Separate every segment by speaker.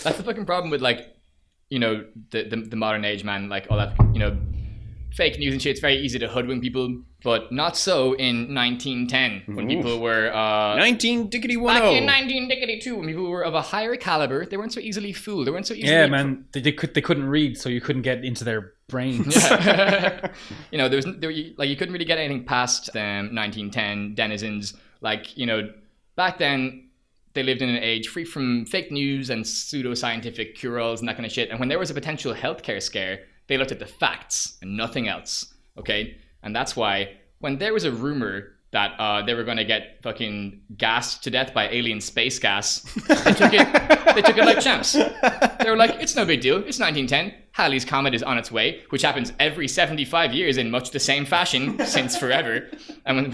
Speaker 1: That's the fucking problem with like, you know, the modern age, man. Like all that, you know, fake news and shit. It's very easy to hoodwink people, but not so in 1910 when people were
Speaker 2: 19 dickety 10.
Speaker 1: back in 19 when people were of a higher caliber. They weren't so easily fooled. They weren't so easily.
Speaker 3: Yeah, man. They couldn't read, so you couldn't get into their brains.
Speaker 1: Yeah. You know, you couldn't really get anything past them 1910 denizens. Like, you know, back then. They lived in an age free from fake news and pseudoscientific cure-alls and that kind of shit. And when there was a potential healthcare scare, they looked at the facts and nothing else. Okay? And that's why when there was a rumor that they were going to get fucking gassed to death by alien space gas, they took it like champs. They were like, it's no big deal. It's 1910. Halley's comet is on its way, which happens every 75 years in much the same fashion since forever. And when...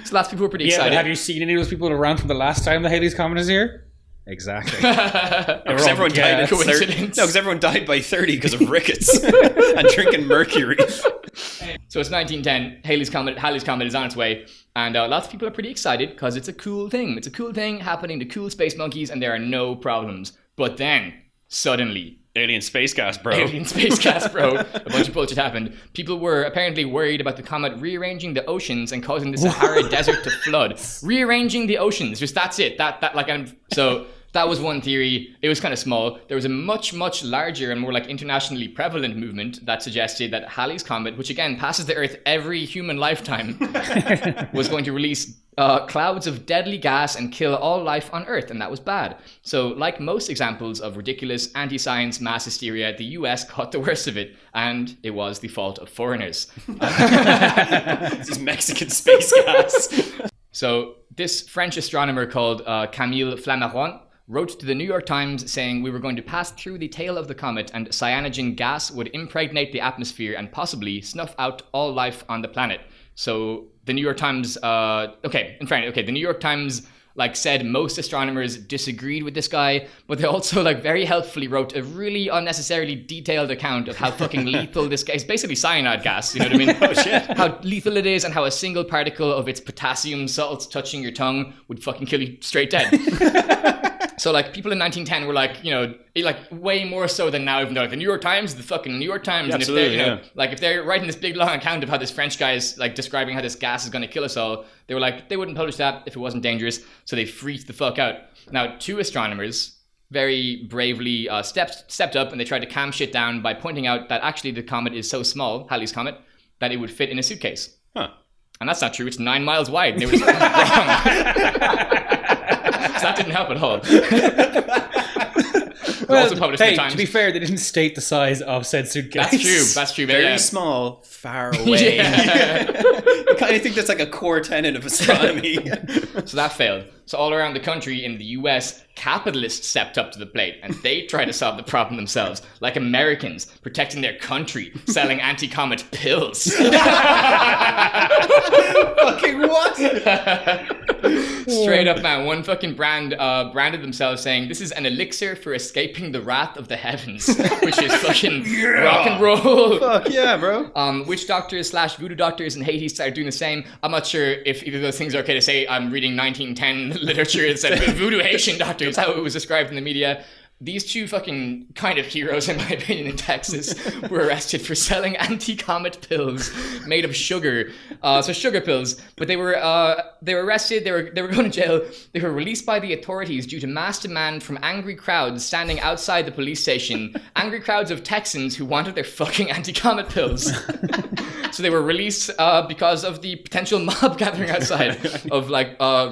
Speaker 1: So lots of people were pretty excited.
Speaker 3: But have you seen any of those people around from the last time the Halley's Comet is here? Exactly.
Speaker 2: Because everyone died at 30. No, because everyone died by 30 because of rickets and drinking mercury.
Speaker 1: So it's 1910. Halley's Comet is on its way, and lots of people are pretty excited because it's a cool thing. It's a cool thing happening to cool space monkeys, and there are no problems. But then suddenly.
Speaker 2: Alien space gas, bro.
Speaker 1: A bunch of bullshit happened. People were apparently worried about the comet rearranging the oceans and causing the Sahara Desert to flood. Rearranging the oceans, just that's it. So that was one theory. It was kind of small. There was a much, much larger and more like internationally prevalent movement that suggested that Halley's Comet, which again passes the Earth every human lifetime, was going to release clouds of deadly gas and kill all life on Earth, and that was bad. So, like most examples of ridiculous anti-science mass hysteria, the US caught the worst of it, and it was the fault of foreigners.
Speaker 2: This is Mexican space gas.
Speaker 1: So, this French astronomer called Camille Flammarion wrote to the New York Times saying we were going to pass through the tail of the comet and cyanogen gas would impregnate the atmosphere and possibly snuff out all life on the planet. So the New York Times, the New York Times said most astronomers disagreed with this guy, but they also very helpfully wrote a really unnecessarily detailed account of how fucking lethal this gas is. Basically cyanide gas, you know what I mean? Oh shit. How lethal it is and how a single particle of its potassium salts touching your tongue would fucking kill you straight dead. So people in 1910 were way more so than now. Even though the New York Times, the fucking New York Times,
Speaker 2: yeah,
Speaker 1: and
Speaker 2: absolutely,
Speaker 1: if they're writing this big long account of how this French guy is describing how this gas is going to kill us all, they were they wouldn't publish that if it wasn't dangerous. So they freaked the fuck out. Now, two astronomers very bravely stepped up and they tried to calm shit down by pointing out that actually the comet is so small, Halley's Comet, that it would fit in a suitcase.
Speaker 2: Huh.
Speaker 1: And that's not true. It's 9 miles wide. And they were just wrong. So that didn't help at all.
Speaker 3: Well, hey, to be fair, they didn't state the size of said suitcase.
Speaker 1: That's true.
Speaker 2: Very small, far away.
Speaker 1: Yeah.
Speaker 2: I kind of think that's a core tenet of astronomy.
Speaker 1: So that failed. So all around the country in the US, capitalists stepped up to the plate and they tried to solve the problem themselves, like Americans protecting their country, selling anti-comet pills.
Speaker 2: Fucking what?
Speaker 1: Straight up, man. One fucking brand branded themselves saying, this is an elixir for escaping the wrath of the heavens, which is fucking rock and roll.
Speaker 2: Fuck yeah, bro.
Speaker 1: Witch doctors / voodoo doctors in Haiti started doing the same. I'm not sure if either of those things are okay to say. I'm reading 1910 literature that said voodoo Haitian doctors. That's how it was described in the media. These two fucking kind of heroes, in my opinion, in Texas were arrested for selling anti-comet pills made of sugar. So sugar pills. But they were arrested. They were going to jail. They were released by the authorities due to mass demand from angry crowds standing outside the police station. Angry crowds of Texans who wanted their fucking anti-comet pills. So they were released because of the potential mob gathering outside of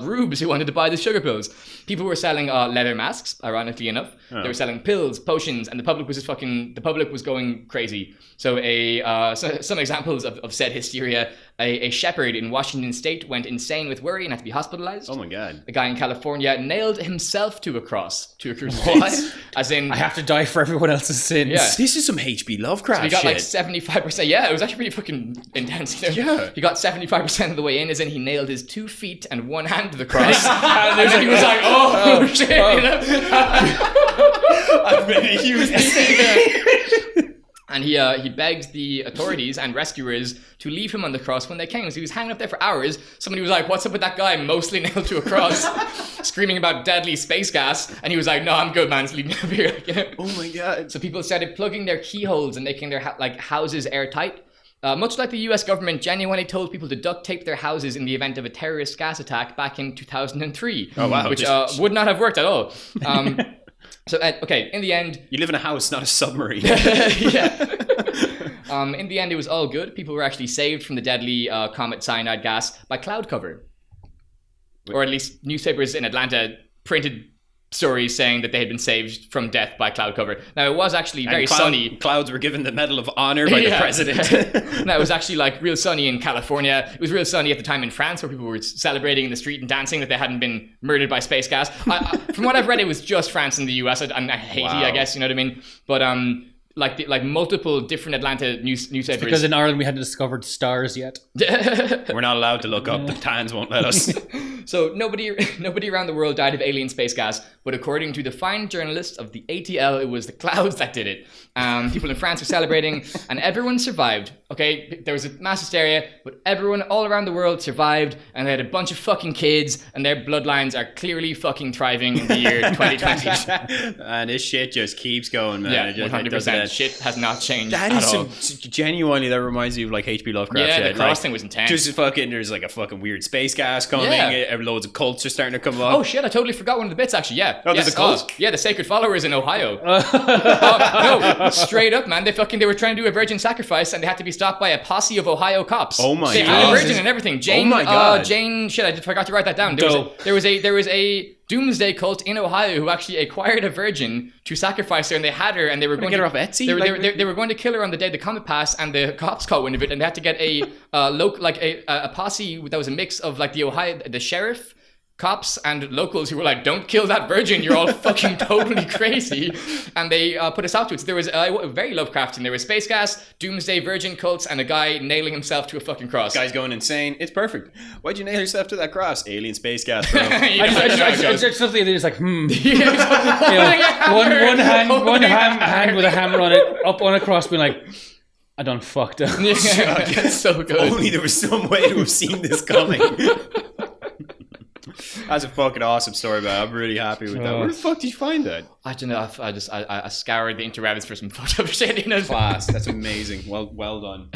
Speaker 1: rubes who wanted to buy the sugar pills. People were selling leather masks, ironically enough. Oh. They were selling pills, potions, and the public was going crazy. So some examples of said hysteria. A shepherd in Washington State went insane with worry and had to be hospitalized.
Speaker 2: Oh my god.
Speaker 1: A guy in California nailed himself to a crucifix.
Speaker 2: What?
Speaker 1: As in,
Speaker 3: I have to die for everyone else's sins.
Speaker 1: Yeah.
Speaker 2: This is some H.P. Lovecraft
Speaker 1: so he got
Speaker 2: shit.
Speaker 1: 75%. Yeah, it was actually pretty fucking intense.
Speaker 2: Yeah.
Speaker 1: He got 75% of the way in, as in he nailed his 2 feet and 1 hand to the cross. And then he was like, oh shit.
Speaker 2: Oh. You know? I've made a huge mistake.
Speaker 1: And he begged the authorities and rescuers to leave him on the cross when they came. So he was hanging up there for hours. Somebody was like, "What's up with that guy mostly nailed to a cross, screaming about deadly space gas?" And he was like, "No, I'm good, man. Just leave me up here." You know?
Speaker 2: Oh my god!
Speaker 1: So people started plugging their keyholes and making their houses airtight. Much like the US government genuinely told people to duct tape their houses in the event of a terrorist gas attack back in 2003.
Speaker 2: Oh wow!
Speaker 1: Which would not have worked at all. So, okay, in the end...
Speaker 2: You live in a house, not a submarine.
Speaker 1: Yeah. In the end, it was all good. People were actually saved from the deadly comet cyanide gas by cloud cover. Or at least newspapers in Atlanta printed stories saying that they had been saved from death by cloud cover. Now, it was actually very sunny.
Speaker 2: Clouds were given the Medal of Honor by the president.
Speaker 1: No, it was actually like real sunny in California. It was real sunny at the time in France, where people were celebrating in the street and dancing that they hadn't been murdered by space gas. From what I've read, it was just France and the US and Haiti, wow. I guess, you know what I mean? But like multiple different Atlanta newspapers.
Speaker 3: It's because in Ireland we hadn't discovered stars yet.
Speaker 2: We're not allowed to look up. The Tans won't let us.
Speaker 1: So nobody around the world died of alien space gas, but according to the fine journalists of the ATL, it was the clouds that did it. People in France were celebrating, and everyone survived. Okay, there was a mass hysteria, but everyone all around the world survived, and they had a bunch of fucking kids, and their bloodlines are clearly fucking thriving in the year 2020.
Speaker 2: And this shit just keeps going, man.
Speaker 1: Yeah, 100%. Shit has not changed
Speaker 2: that
Speaker 1: at
Speaker 2: is
Speaker 1: all.
Speaker 2: Genuinely, that reminds me of like H.P. Lovecraft shit.
Speaker 1: Yeah, the cross thing was intense.
Speaker 2: Just fucking, there's like a fucking weird space gas coming. Loads of cults are starting to come up.
Speaker 1: Oh shit, I totally forgot one of the bits actually. Yeah.
Speaker 2: Oh, there's a cult?
Speaker 1: Yeah, the Sacred Followers in Ohio. No, straight up, man. They were trying to do a virgin sacrifice and they had to be stopped by a posse of Ohio cops.
Speaker 2: Oh my
Speaker 1: god. They had a virgin and everything. Jane,
Speaker 2: oh my god.
Speaker 1: Jane, shit, I forgot to write that down. There was a doomsday cult in Ohio who actually acquired a virgin to sacrifice her, and they had her, and they were going
Speaker 2: to get
Speaker 1: her
Speaker 2: off Etsy.
Speaker 1: They were going to kill her on the day the comet passed, and the cops caught wind of it, and they had to get a posse that was a mix of like the sheriff, cops, and locals who were like, "Don't kill that virgin, you're all fucking totally crazy," and they put us out to it. So there was very Lovecraftian. There was space gas, doomsday virgin cults, and a guy nailing himself to a fucking cross.
Speaker 2: Guy's going insane. It's perfect. Why'd you nail yourself to that cross? Alien space gas, bro.
Speaker 3: I just something that's like, one hand with a hammer on it, up on a cross, being like, I done fucked up.
Speaker 1: Yeah, that's so good.
Speaker 2: Only there was some way to have seen this coming. That's a fucking awesome story, man. I'm really happy with that. Where the fuck did you find that?
Speaker 1: I don't know. I scoured the interwebs for some photos.
Speaker 2: Class. That's amazing. Well done.